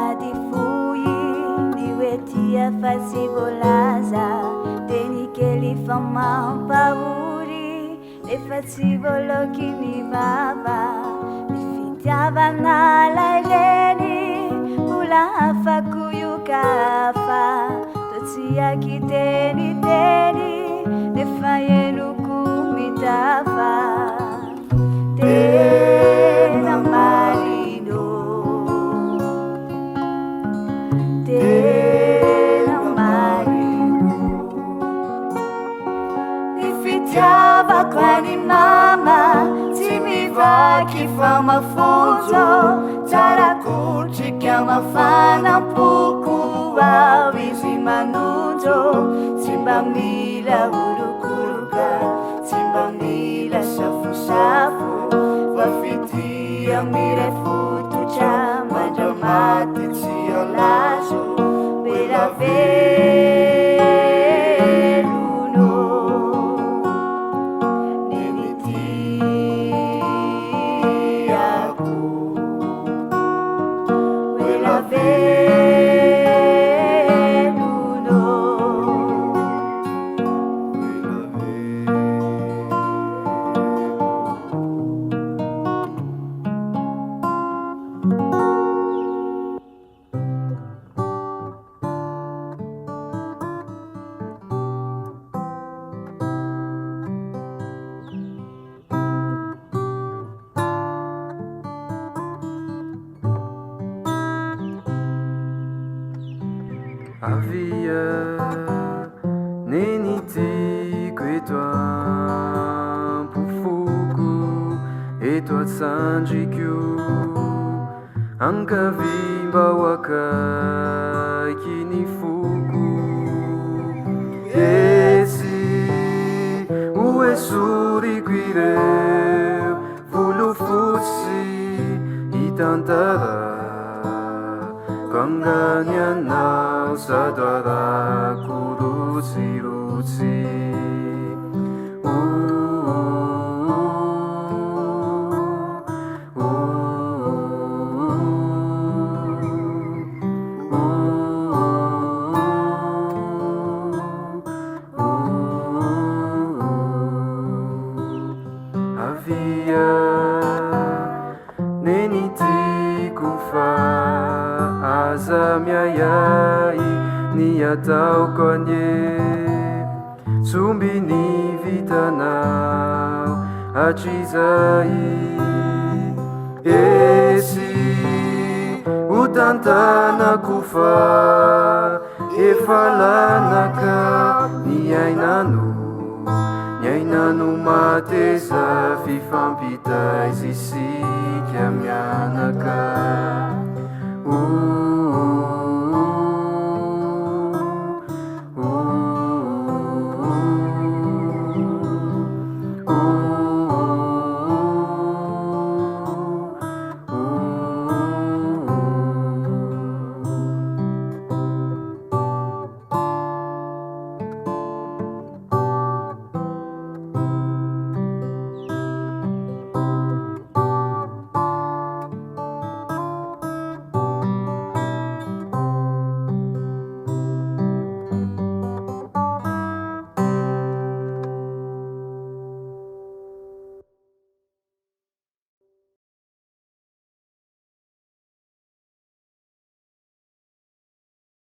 Madi fui niwetia fasi volaza teni keli fama pauri le fasi voloki ni baba nifitiava na laileni ula fakuyukafa totia kiteni teni nefayenu kumitafa tena marino tena marino nifitiava kwani mama timiva kifa mafunzo tarakuti kama fana puku wawizi manujo simbamila urukuruka simbamila shafu wafitia mirefutu cha majamati tiolazo bela veluno nenitiaku bela veluno Havia nenitico e toi pufuku e toi sanjikyu anka vimba waka kinifuku esi uesuri guire vulu futsi itantara Kanganya sadara kurusi Havia nenitiku fa azamiayai ni atau konye sumbi ni vitanau achizai esi utantana kufa efalanaka ni ainanu mateza fifampitay zisiky amianaka